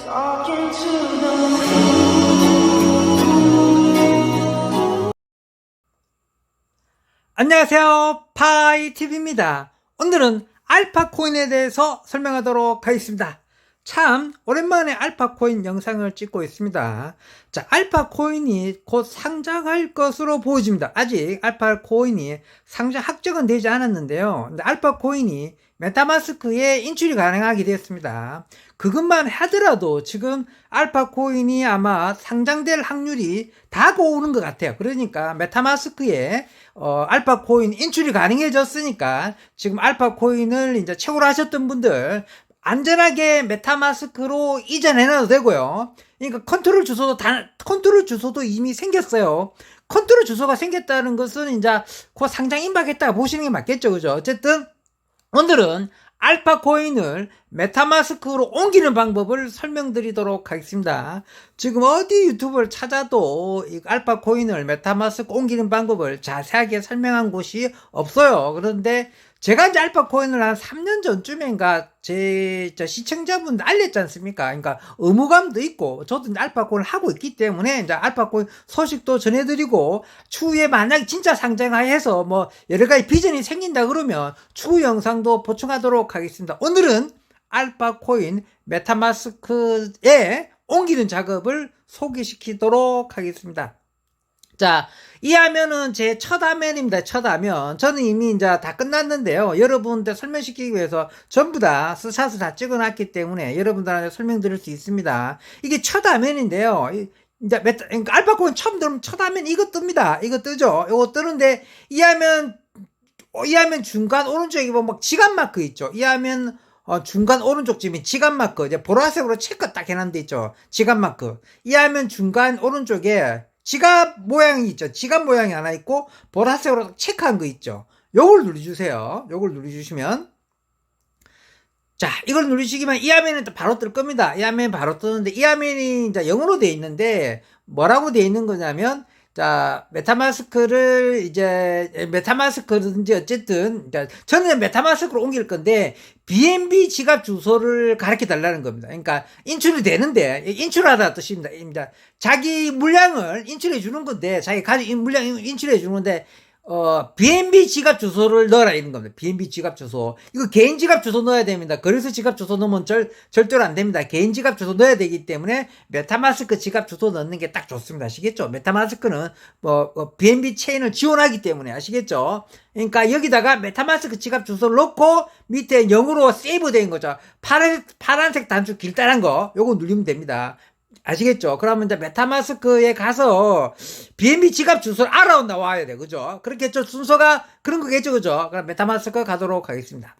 Talking to the 안녕하세요, 파이TV입니다. 오늘은 알파코인에 대해서 설명하도록 하겠습니다. 참 오랜만에 알파코인 영상을 찍고 있습니다. 자, 알파코인이 곧 상장할 것으로 보여집니다. 아직 알파코인이 상장 확정은 되지 않았는데요. 근데 알파코인이 메타마스크에 인출이 가능하게 되었습니다. 그것만 하더라도 지금 알파코인이 아마 상장될 확률이 다가오는 것 같아요. 그러니까 메타마스크에 알파코인 인출이 가능해졌으니까 지금 알파코인을 이제 채굴 하셨던 분들 안전하게 메타마스크로 이전해놔도 되고요. 그러니까 컨트롤 주소도 이미 생겼어요. 컨트롤 주소가 생겼다는 것은 이제 곧 상장 임박했다 보시는 게 맞겠죠, 그죠? 어쨌든 오늘은 알파코인을 메타마스크로 옮기는 방법을 설명드리도록 하겠습니다. 지금 어디 유튜브를 찾아도 이 알파코인을 메타마스크 옮기는 방법을 자세하게 설명한 곳이 없어요. 그런데 제가 이제 알파코인을 한 3년 전쯤인가 제 시청자분들 알렸지 않습니까? 그러니까 의무감도 있고 저도 이제 알파코인을 하고 있기 때문에 이제 알파코인 소식도 전해드리고 추후에 만약에 진짜 상장해서 뭐 여러 가지 비전이 생긴다 그러면 추후 영상도 보충하도록 하겠습니다. 오늘은 알파코인 메타마스크에 옮기는 작업을 소개시키도록 하겠습니다. 자, 이 화면은 제 첫 화면입니다. 첫 화면. 저는 이미 이제 다 끝났는데요. 여러분들 설명시키기 위해서 전부 다 스샷을 다 찍어놨기 때문에 여러분들한테 설명드릴 수 있습니다. 이게 첫 화면인데요. 이제 그러니까 알파코인 처음 들으면 첫 화면 이거 뜹니다. 이거 뜨죠. 이거 뜨는데 이 화면 중간 오른쪽에 보면 막 지갑 마크 있죠. 이 화면 중간 오른쪽쯤이 지갑 마크, 이제 보라색으로 체크 딱 해놓은 데 있죠. 지갑 마크. 이 화면 중간 오른쪽에 지갑 모양이 있죠. 지갑 모양이 하나 있고 보라색으로 체크한 거 있죠. 요걸 누르주세요. 요걸 누르주시면 자, 이걸 누르시기만 이 화면은 또 바로 뜰 겁니다. 이 화면 바로 뜨는데 이 화면이 이제 영어로 되어 있는데 뭐라고 되어 있는 거냐면 자, 메타마스크를 이제 메타마스크든지 어쨌든 저는 메타마스크로 옮길 건데 BNB 지갑 주소를 가르쳐 달라는 겁니다. 그러니까 인출이 되는데 인출하다 뜻입니다. 자기 물량을 인출해 주는 건데 자기 가진 물량 인출해 주는 건데 BNB 지갑 주소를 넣어라 이런 겁니다. BNB 지갑 주소. 이거 개인 지갑 주소 넣어야 됩니다. 거래소 지갑 주소 넣으면 절대로 안 됩니다. 개인 지갑 주소 넣어야 되기 때문에 메타마스크 지갑 주소 넣는 게 딱 좋습니다. 아시겠죠? 메타마스크는 BNB 체인을 지원하기 때문에 아시겠죠? 그러니까 여기다가 메타마스크 지갑 주소를 넣고 밑에 0으로 세이브 된 거죠. 파란색 단추 길다란 거 요거 누르면 됩니다. 아시겠죠? 그러면 이제 메타마스크에 가서 BNB 지갑 주소를 알아 나와야 돼. 그죠? 그렇겠죠? 순서가 그런 거겠죠? 그죠? 그럼 메타마스크 가도록 하겠습니다.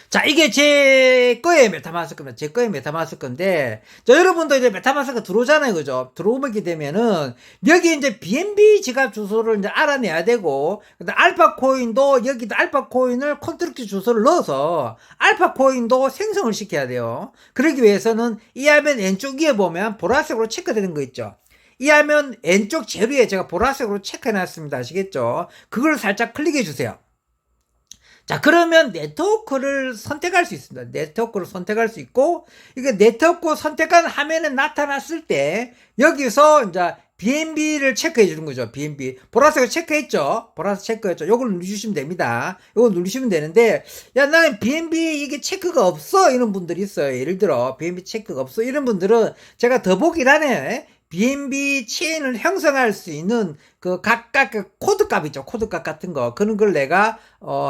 자, 이게 제 거의 메타마스크입니다. 제 거의 메타마스크인데, 자, 여러분도 이제 메타마스크 들어오잖아요. 그죠? 들어오게 되면은, 여기 이제 BNB 지갑 주소를 이제 알아내야 되고, 근데 알파코인도 여기다 알파코인을 컨트랙트 주소를 넣어서, 알파코인도 생성을 시켜야 돼요. 그러기 위해서는 이 화면 왼쪽 위에 보면 보라색으로 체크되는 거 있죠? 이 화면 왼쪽 제일 위에 제가 보라색으로 체크해놨습니다. 아시겠죠? 그걸 살짝 클릭해 주세요. 자, 그러면 네트워크를 선택할 수 있습니다. 네트워크를 선택할 수 있고, 이게 네트워크 선택한 화면에 나타났을 때, 여기서 이제 BNB를 체크해 주는 거죠. BNB. 보라색을 체크했죠? 보라색 체크했죠? 요걸 누르시면 됩니다. 요걸 누르시면 되는데, 야, 나는 BNB 이게 체크가 없어. 이런 분들이 있어요. 예를 들어, BNB 체크가 없어. 이런 분들은 제가 더보기란에 BNB 체인을 형성할 수 있는 그 각각 그 코드값 있죠. 코드값 같은 거. 그런 걸 내가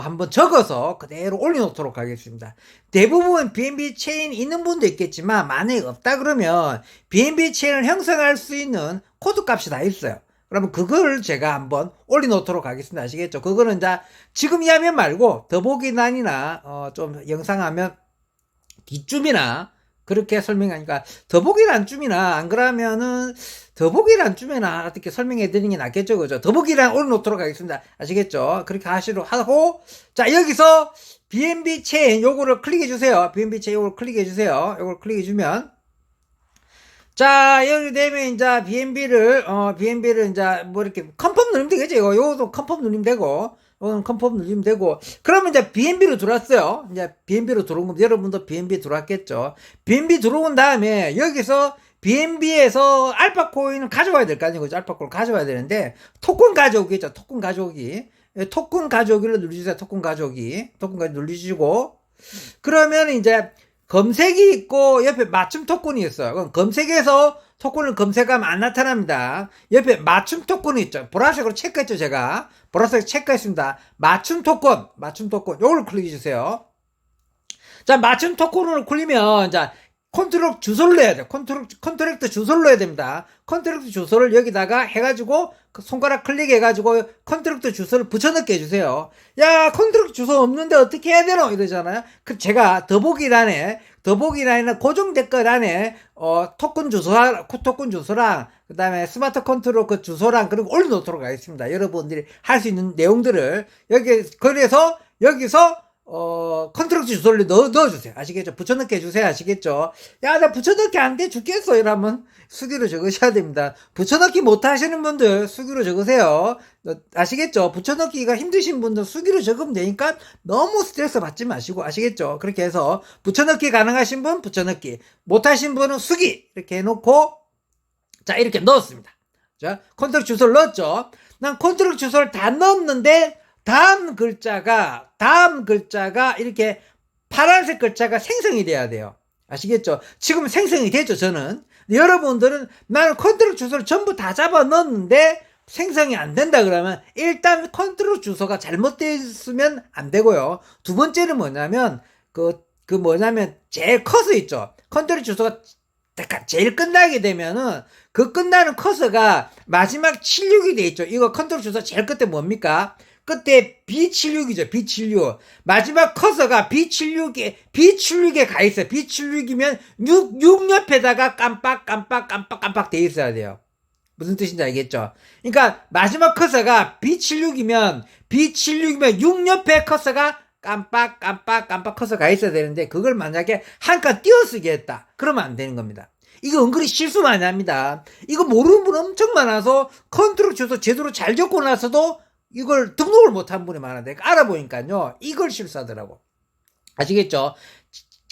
한번 적어서 그대로 올려놓도록 하겠습니다. 대부분 BNB 체인 있는 분도 있겠지만 만약에 없다 그러면 BNB 체인을 형성할 수 있는 코드값이 다 있어요. 그러면 그걸 제가 한번 올려놓도록 하겠습니다. 아시겠죠? 그거는 이제 지금 이 화면 말고 더보기란이나 좀 영상하면 뒤쯤이나 그렇게 설명하니까 더보기란 쯤이나 안 그러면은 더보기란 쯤에나 어떻게 설명해 드리는 게 낫겠죠, 그죠? 더보기란 올려놓도록 하겠습니다. 아시겠죠? 그렇게 하고 자, 여기서 BNB 체인 요거를 클릭해 주세요. BNB 체인 요걸 클릭해 주세요. 요걸 클릭해 주면 자, 여기 되면 이제 BNB를 이제 뭐 이렇게 컨펌 누르면 되겠죠? 요것도 컨펌 누르면 되고 컨펌 누르면 되고, 그러면 이제 BNB로 들어왔어요. 이제 BNB로 들어온 겁니다. 여러분도 BNB 들어왔겠죠. BNB 들어온 다음에 여기서 BNB에서 알파 코인을 가져와야 될 거 아니에요. 그죠? 알파 코인을 가져와야 되는데, 토큰 가져오기 있죠. 토큰 가져오기. 토큰 가져오기를 누르주세요. 토큰 가져오기. 토큰 가져오기 누르시고, 그러면 이제 검색이 있고 옆에 맞춤 토큰이 있어요. 그럼 검색에서 토큰을 검색하면 안 나타납니다. 옆에 맞춤 토큰이 있죠. 보라색으로 체크했죠, 제가. 보라색 체크했습니다. 맞춤 토큰, 맞춤 토큰. 요걸 클릭해 주세요. 자, 맞춤 토큰으로 클리면, 자, 컨트롤 주소를 넣어야 돼요. 컨트랙트 주소를 넣어야 됩니다. 컨트랙트 주소를 여기다가 해가지고, 손가락 클릭해가지고, 컨트랙트 주소를 붙여넣게 해주세요. 야, 컨트랙트 주소 없는데 어떻게 해야 되노? 이러잖아요. 그, 제가 더보기란에는 고정 댓글란에, 토큰 주소랑, 그 다음에 스마트 컨트롤 그 주소랑, 그리고 올려놓도록 하겠습니다. 여러분들이 할 수 있는 내용들을, 그래서, 여기서, 컨트랙트 주소를 넣어주세요. 아시겠죠? 붙여넣기 해주세요. 아시겠죠? 야, 나 붙여넣기 안 돼 죽겠어. 이러면 수기로 적으셔야 됩니다. 붙여넣기 못 하시는 분들 수기로 적으세요. 아시겠죠? 붙여넣기가 힘드신 분들 수기로 적으면 되니까 너무 스트레스 받지 마시고, 아시겠죠? 그렇게 해서 붙여넣기 가능하신 분 붙여넣기, 못 하신 분은 수기 이렇게 해놓고, 자, 이렇게 넣었습니다. 자, 컨트랙트 주소를 넣었죠? 난 컨트랙트 주소를 다 넣었는데 다음 글자가 이렇게 파란색 글자가 생성이 돼야 돼요. 아시겠죠? 지금 생성이 되죠, 저는. 여러분들은 나는 컨트롤 주소를 전부 다 잡아 넣었는데 생성이 안 된다 그러면 일단 컨트롤 주소가 잘못되어 있으면 안 되고요. 두 번째는 뭐냐면, 제일 커서 있죠. 컨트롤 주소가 제일 끝나게 되면은 그 끝나는 커서가 마지막 76이 돼 있죠. 이거 컨트롤 주소 제일 끝에 뭡니까? 끝에 B76이죠. B76. 마지막 커서가 B76에 가 있어요. B76이면 6 옆에다가 깜빡 돼 있어야 돼요. 무슨 뜻인지 알겠죠? 그러니까 마지막 커서가 B76이면 6 옆에 커서가 깜빡 커서 가 있어야 되는데, 그걸 만약에 한 칸 띄어쓰기 했다. 그러면 안 되는 겁니다. 이거 은근히 실수 많이 합니다. 이거 모르는 분 엄청 많아서 컨트롤 주소 제대로 잘 적고 나서도 이걸 등록을 못한 분이 많은데, 알아보니까요, 이걸 실수하더라고. 아시겠죠?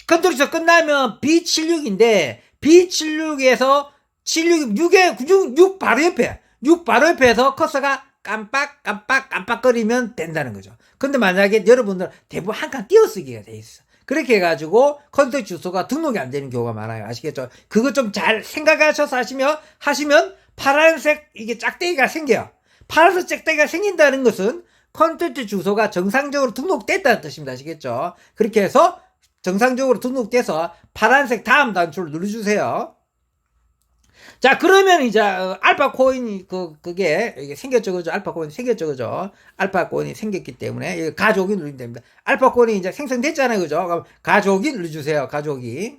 컨트롤 주소 끝나면 B76인데, B76에서 6 바로 옆에서 커서가 깜빡거리면 된다는 거죠. 근데 만약에 여러분들 대부분 한 칸 띄어쓰기가 돼 있어. 그렇게 해가지고 컨트롤 주소가 등록이 안 되는 경우가 많아요. 아시겠죠? 그거 좀 잘 생각하셔서 하시면 파란색 이게 짝대기가 생겨요. 파란색 짝대기가 생긴다는 것은 컨텐츠 주소가 정상적으로 등록됐다는 뜻입니다. 아시겠죠? 그렇게 해서 정상적으로 등록돼서 파란색 다음 단추를 눌러주세요. 자, 그러면 이제 알파 코인이 그게 이게 생겼죠, 그죠? 알파 코인이 생겼죠, 그죠? 알파 코인이 생겼기 때문에 가져오기 누르면 됩니다. 알파 코인이 이제 생성됐잖아요, 그죠? 그럼 가져오기 눌러주세요. 가져오기.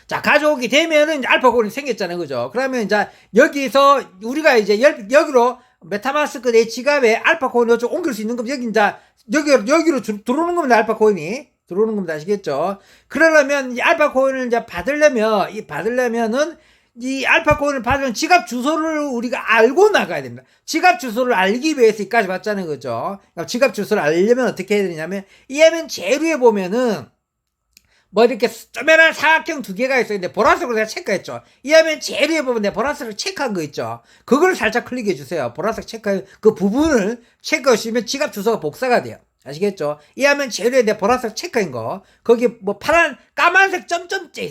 자, 가져오게 되면은 이제 알파 코인이 생겼잖아요, 그죠? 그러면 이제 여기서 우리가 이제 여기로 메타마스크 내 지갑에 알파 코인을 옮길 수 있는 겁니다. 여기로 들어오는 겁니다. 알파 코인이 들어오는 겁니다. 아시겠죠? 그러려면 이 알파 코인을 이제 받으려면은 이 알파 코인을 받으면 지갑 주소를 우리가 알고 나가야 됩니다. 지갑 주소를 알기 위해서 여기까지 왔잖아요, 그죠? 그러니까 지갑 주소를 알려면 어떻게 해야 되냐면, 이 화면 제일 위에 보면은 뭐 이렇게 쪼매난 사각형 두 개가 있어요. 근데 보라색으로 내가 체크했죠. 이 화면 제일 위에 보면 내가 보라색으로 체크한 거 있죠. 그걸 살짝 클릭해 주세요. 보라색 체크한 그 부분을 체크하시면 지갑 주소가 복사가 돼요. 아시겠죠? 이 화면 제일 위에 내가 보라색 체크한 거, 거기 뭐 까만색 점점 돼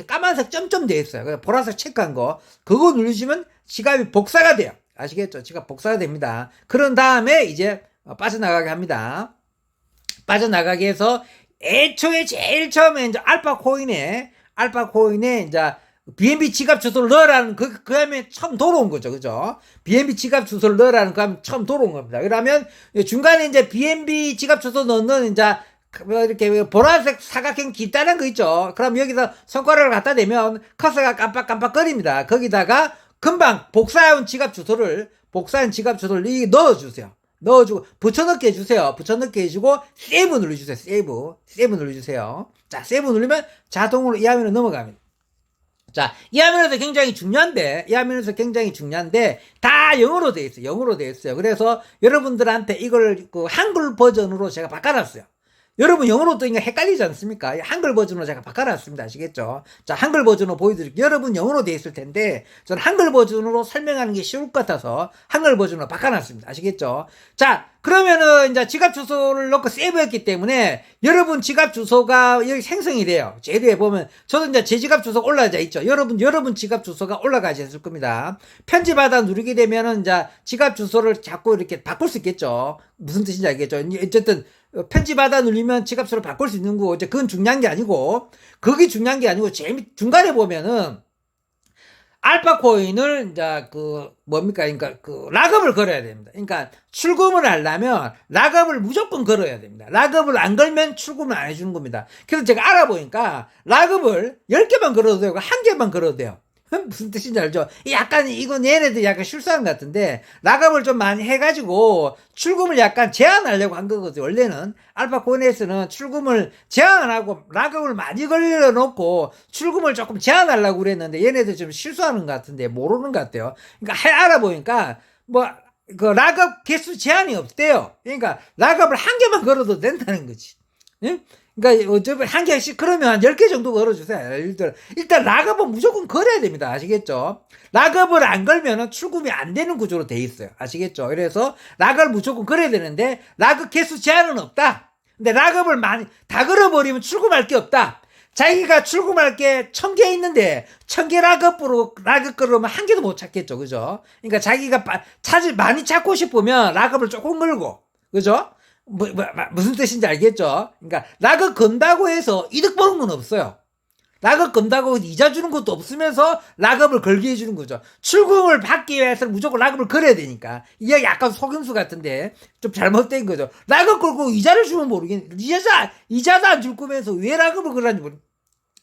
있어요. 그래서 보라색 체크한 거, 그거 누르시면 지갑이 복사가 돼요. 아시겠죠? 지갑 복사가 됩니다. 그런 다음에 이제 빠져나가게 합니다. 빠져나가게 해서 애초에 제일 처음에 이제 알파 코인에 이제 BNB 지갑 주소를 넣으라는 그 화면에 처음 돌아온 거죠. 그죠? BNB 지갑 주소를 넣으라는 그 화면 처음 돌아온 겁니다. 그러면 중간에 이제 BNB 지갑 주소 넣는 이제 이렇게 보라색 사각형 길다란 거 있죠. 그럼 여기서 손가락을 갖다 대면 커서가 깜빡거립니다. 거기다가 금방 복사한 지갑 주소를 넣어주세요. 넣어주고 붙여넣기 해주세요. 붙여넣기 해주고 세이브 눌러주세요. 세이브 눌러주세요. 자, 세이브 누르면 자동으로 이 화면으로 넘어갑니다. 자, 이 화면에서 굉장히 중요한데, 다 영어로 돼 있어요. 영어로 돼 있어요. 그래서 여러분들한테 이걸 그 한글 버전으로 제가 바꿔놨어요. 여러분 영어로 뜨니까 헷갈리지 않습니까? 한글 버전으로 제가 바꿔놨습니다. 아시겠죠? 자, 한글 버전으로 보여드릴게요. 여러분 영어로 돼 있을 텐데, 저는 한글 버전으로 설명하는 게 쉬울 것 같아서 한글 버전으로 바꿔놨습니다. 아시겠죠? 자, 그러면은 이제 지갑 주소를 넣고 세이브했기 때문에 여러분 지갑 주소가 여기 생성이 돼요. 제도에 보면 저도 이제 제 지갑 주소가 올라가 있죠. 여러분 지갑 주소가 올라가 있을 겁니다. 편집하다 누르게 되면은 이제 지갑 주소를 자꾸 이렇게 바꿀 수 있겠죠. 무슨 뜻인지 알겠죠? 어쨌든 편집하다 누르면 지갑 주소를 바꿀 수 있는 거고, 이제 그건 중요한 게 아니고, 그게 중요한 게 아니고, 중간에 보면은 알파 코인을 이제 그러니까 락업을 걸어야 됩니다. 그러니까 출금을 하려면 락업을 무조건 걸어야 됩니다. 락업을 안 걸면 출금을 안 해주는 겁니다. 그래서 제가 알아보니까 락업을 10개만 걸어도 되고 1개만 걸어도 돼요. 무슨 뜻인지 알죠? 약간 이건 얘네들 약간 실수한 것 같은데, 락업을 좀 많이 해가지고 출금을 약간 제한하려고 한 거거든요. 원래는 알파 코인에서는 출금을 제한 안 하고 락업을 많이 걸려놓고 출금을 조금 제한하려고 그랬는데, 얘네들 좀 실수하는 것 같은데 모르는 것 같아요. 그러니까 알아보니까 그 락업 개수 제한이 없대요. 그러니까 락업을 1개만 걸어도 된다는 거지. 응? 그러니까 어차피 1개씩 그러면 한 10개 정도 걸어주세요. 일단 락업은 무조건 걸어야 됩니다. 아시겠죠? 락업을 안 걸면은 출금이 안 되는 구조로 돼 있어요. 아시겠죠? 그래서 락업을 무조건 걸어야 되는데 락업 개수 제한은 없다. 근데 락업을 많이 다 걸어버리면 출금할 게 없다. 자기가 출금할 게 1000개 있는데 1000개 락업으로 락업 걸으면 1개도 못 찾겠죠. 그죠? 그러니까 자기가 많이 찾고 싶으면 락업을 조금 걸고, 그죠? 무슨 뜻인지 알겠죠? 그러니까 락업 건다고 해서 이득 보는 건 없어요. 락업 건다고 이자 주는 것도 없으면서 락업을 걸게 해주는 거죠. 출금을 받기 위해서는 무조건 락업을 걸어야 되니까. 이게 약간 속임수 같은데 좀 잘못된 거죠. 락업 걸고 이자를 주면 모르겠는데, 이자도 안 줄 거면서 왜 락업을 걸었는지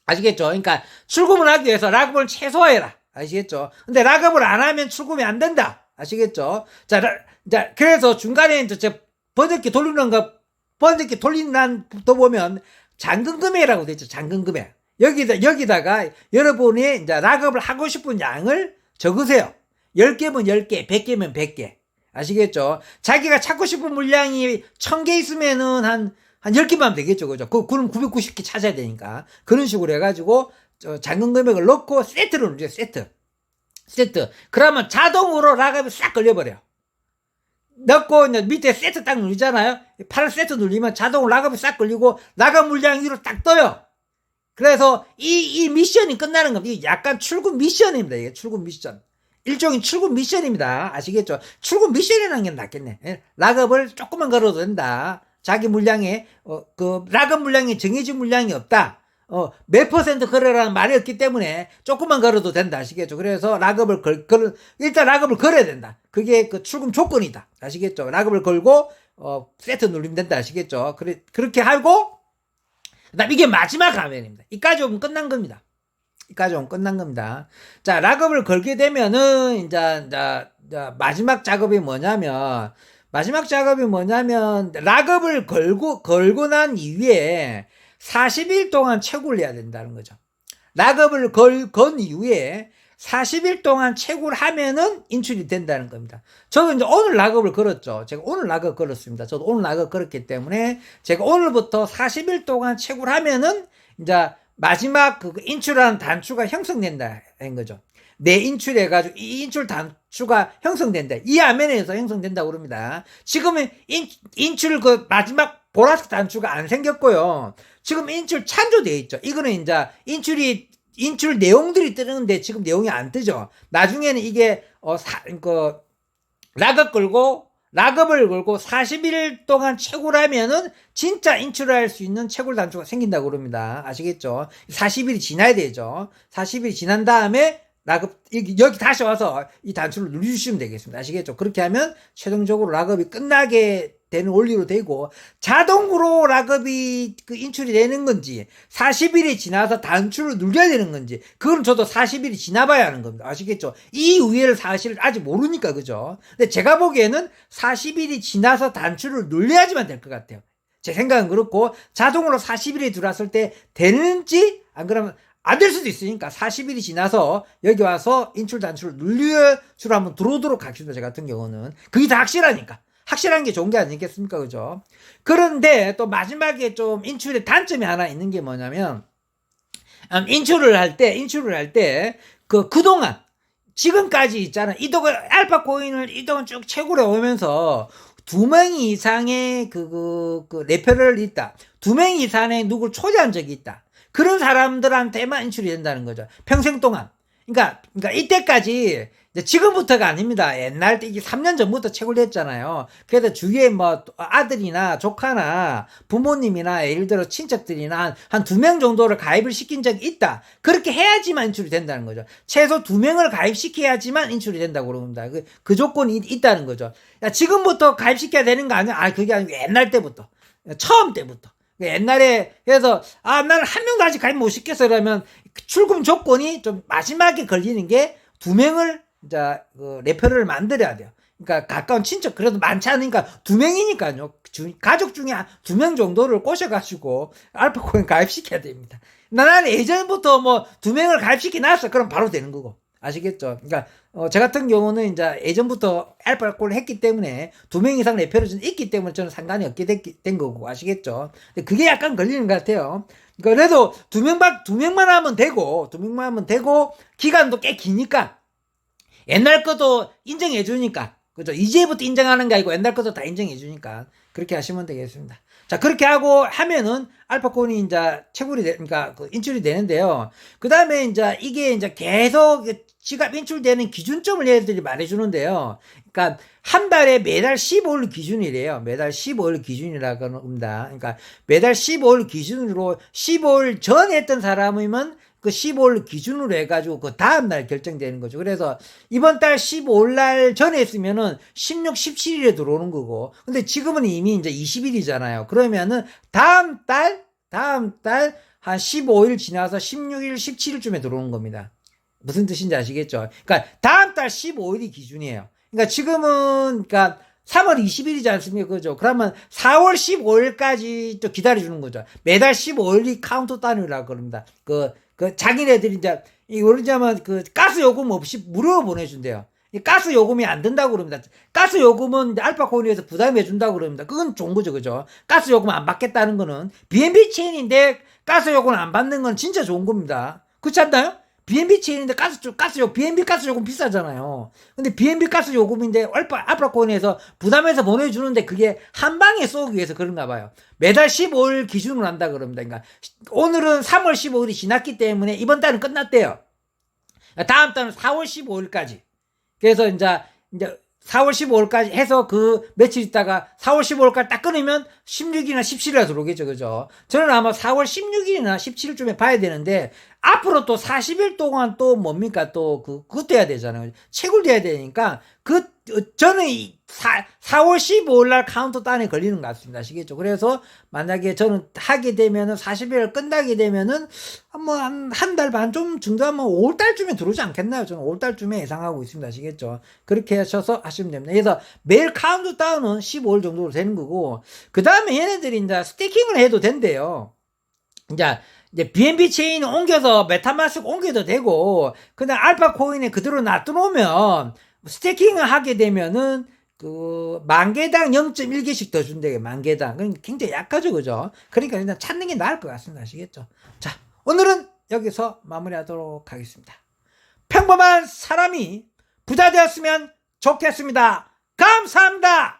아시겠죠? 그러니까 출금을 하기 위해서 락업을 최소화해라. 아시겠죠? 근데 락업을 안 하면 출금이 안 된다. 아시겠죠? 자, 그래서 중간에 이제 번역기 돌리는 또 보면 잔금금액이라고 되어 있죠. 잔금금액. 여기다가 여러분이 이제 락업을 하고 싶은 양을 적으세요. 10개면 10개, 100개면 100개. 아시겠죠? 자기가 찾고 싶은 물량이 1000개 있으면은 한 10개만 하면 되겠죠. 그죠? 그럼 990개 찾아야 되니까. 그런 식으로 해가지고, 잔금금액을 넣고 세트를 누르죠. 세트. 그러면 자동으로 락업이 싹 걸려버려요. 넣고 이제 밑에 세트 딱 누르잖아요. 파란 세트 누르면 자동으로 락업이 싹 걸리고 락업 물량 위로 딱 떠요. 그래서 이 미션이 끝나는 겁니다. 이게 약간 출금 미션입니다. 이게 출금 미션. 일종의 출금 미션입니다. 아시겠죠? 출금 미션이라는 게 낫겠네. 락업을 조금만 걸어도 된다. 자기 물량에 락업 물량이 정해진 물량이 없다. 몇 퍼센트 걸으라는 말이 없기 때문에 조금만 걸어도 된다. 아시겠죠? 그래서 락업을 일단 락업을 걸어야 된다. 그게 그 출금 조건이다. 아시겠죠? 락업을 걸고, 세트 누르면 된다. 아시겠죠? 그렇게 하고, 그다음 이게 마지막 화면입니다. 이까지 오면 끝난 겁니다. 자, 락업을 걸게 되면은, 이제 마지막 작업이 뭐냐면, 락업을 걸고 난 이후에 40일 동안 채굴을 해야 된다는 거죠. 락업을 건 이후에 40일 동안 채굴 하면은 인출이 된다는 겁니다. 저도 이제 오늘 락업을 걸었죠. 제가 오늘 락업 걸었습니다. 저도 오늘 락업 걸었기 때문에 제가 오늘부터 40일 동안 채굴하면은 이제 마지막 그 인출하는 단추가 형성된다는 거죠. 내 인출해가지고 이 인출 단추가 형성된다. 이 화면에서 형성된다고 그럽니다. 지금은 인출 그 마지막 보라색 단추가 안 생겼고요. 지금 인출 찬조되어 있죠. 이거는 이제 인출 내용들이 뜨는데 지금 내용이 안 뜨죠. 나중에는 이게 락업을 걸고 40일 동안 채굴하면은 진짜 인출할 수 있는 채굴 단추가 생긴다고 그럽니다. 아시겠죠? 40일이 지나야 되죠. 40일이 지난 다음에 락업 여기 다시 와서 이 단추를 누르시면 되겠습니다. 아시겠죠? 그렇게 하면 최종적으로 락업이 끝나게 되는 원리로 되고, 자동으로 락업이 인출이 되는 건지 40일이 지나서 단추를 눌려야 되는 건지 그건 저도 40일이 지나봐야 하는 겁니다. 아시겠죠? 이 우회를 사실 아직 모르니까. 그죠? 근데 제가 보기에는 40일이 지나서 단추를 눌려야지만 될 것 같아요. 제 생각은 그렇고, 자동으로 40일이 들어왔을 때 되는지 안 그러면 안 될 수도 있으니까 40일이 지나서 여기 와서 인출 단출을 눌려주로 한번 들어오도록 하겠습니다. 저 같은 경우는 그게 다 확실하니까. 확실한 게 좋은 게 아니겠습니까? 그죠? 그런데 또 마지막에 좀 인출의 단점이 하나 있는 게 뭐냐면, 인출을 할 때, 그동안, 지금까지 있잖아. 이동을, 알파 코인을 이동을 쭉 채굴해 오면서, 2명 이상의 레퍼럴 있다. 2명 이상의 누굴 초대한 적이 있다. 그런 사람들한테만 인출이 된다는 거죠. 평생 동안. 그러니까 이때까지, 지금부터가 아닙니다. 옛날 때 이게 3년 전부터 채굴됐잖아요. 그래서 주위에 뭐 아들이나 조카나 부모님이나 예를 들어 친척들이나 한 2명 정도를 가입을 시킨 적이 있다. 그렇게 해야지만 인출이 된다는 거죠. 최소 2명을 가입시켜야지만 인출이 된다고 그럽니다. 그 조건이 있다는 거죠. 야, 지금부터 가입시켜야 되는 거 아니야? 그게 아니고 옛날 때부터. 처음 때부터. 옛날에 그래서 나는 한 명도 아직 가입 못 시켰어. 그러면 출금 조건이 좀 마지막에 걸리는 게 2명을 이제 레퍼럴을 만들어야 돼요. 그러니까 가까운 친척 그래도 많지 않으니까 2명이니까요. 가족 중에 2명 정도를 꼬셔가지고 알파코인 가입시켜야 됩니다. 나는 예전부터 뭐 2명을 가입시켜 놨어. 그럼 바로 되는 거고. 아시겠죠? 그러니까 저 같은 경우는 이제 예전부터 알파코인을 했기 때문에 2명 이상 레퍼럴이 있기 때문에 저는 상관이 없게 된 거고. 아시겠죠? 근데 그게 약간 걸리는 것 같아요. 그래도 2명만 하면 되고, 2명만 하면 되고, 기간도 꽤 기니까, 옛날 것도 인정해 주니까, 그죠? 이제부터 인정하는 게 아니고 옛날 것도 다 인정해 주니까, 그렇게 하시면 되겠습니다. 자, 그렇게 하면은, 알파코인이 이제 그러니까 인출이 되는데요. 그 다음에 이게 계속 지갑 인출되는 기준점을 얘들이 말해주는데요. 그러니까 한 달에 매달 15일 기준이래요. 매달 15일 기준이라고 합니다. 그러니까 매달 15일 기준으로 15일 전에 했던 사람이면 그 15일 기준으로 해가지고 그 다음날 결정되는 거죠. 그래서 이번 달 15일 날 전에 했으면은 16, 17일에 들어오는 거고. 근데 지금은 이미 이제 20일이잖아요. 그러면은 다음 달 한 15일 지나서 16일, 17일쯤에 들어오는 겁니다. 무슨 뜻인지 아시겠죠? 그러니까 다음 달 15일이 기준이에요. 그러니까 지금은 3월 20일이지 않습니까? 그죠? 그러면 4월 15일까지 또 기다려주는 거죠. 매달 15일이 카운트다운이라고 그럽니다. 자기네들이 모르자면 가스 요금 없이 무료로 보내준대요. 가스 요금이 안 된다고 그럽니다. 가스 요금은 알파코인에서 부담해 준다고 그럽니다. 그건 좋은 거죠. 그죠? 가스 요금 안 받겠다는 거는 BNB 체인인데 가스 요금 안 받는 건 진짜 좋은 겁니다. 그렇지 않나요? BNB 체인인데 BNB 가스 요금 비싸잖아요. 근데 BNB 가스 요금인데 알파코인에서 부담해서 보내주는데 그게 한 방에 쏘기 위해서 그런가 봐요. 매달 15일 기준으로 한다 그럽니다. 그러니까 오늘은 3월 15일이 지났기 때문에 이번 달은 끝났대요. 다음 달은 4월 15일까지. 그래서 이제 4월 15일까지 해서 며칠 있다가 4월 15일까지 딱 끊으면 16일이나 17일에 들어오겠죠. 그죠? 저는 아마 4월 16일이나 17일쯤에 봐야 되는데 앞으로 또 40일 동안 또 뭡니까? 또 그것도 해야 되잖아요. 채굴돼야 되니까 저는 4월 15일 날 카운트다운에 걸리는 것 같습니다. 아시겠죠? 그래서 만약에 저는 하게 되면은 40일 끝나게 되면은 한 달 반 좀 정도 하면 5월 달쯤에 들어오지 않겠나요? 저는 5월 달쯤에 예상하고 있습니다. 아시겠죠? 그렇게 하셔서 하시면 됩니다. 그래서 매일 카운트다운은 15일 정도로 되는 거고, 그 다음에 얘네들이 이제 스테이킹을 해도 된대요. 이제 BNB 체인 옮겨서 메타마스크 옮겨도 되고, 그냥 알파 코인에 그대로 놔두면 스테이킹을 하게 되면은 만개당 0.1개씩 더 준대요. 만개당. 그럼 굉장히 약하죠. 그죠? 그러니까 일단 찾는 게 나을 것 같습니다. 아시겠죠? 자, 오늘은 여기서 마무리하도록 하겠습니다. 평범한 사람이 부자 되었으면 좋겠습니다. 감사합니다.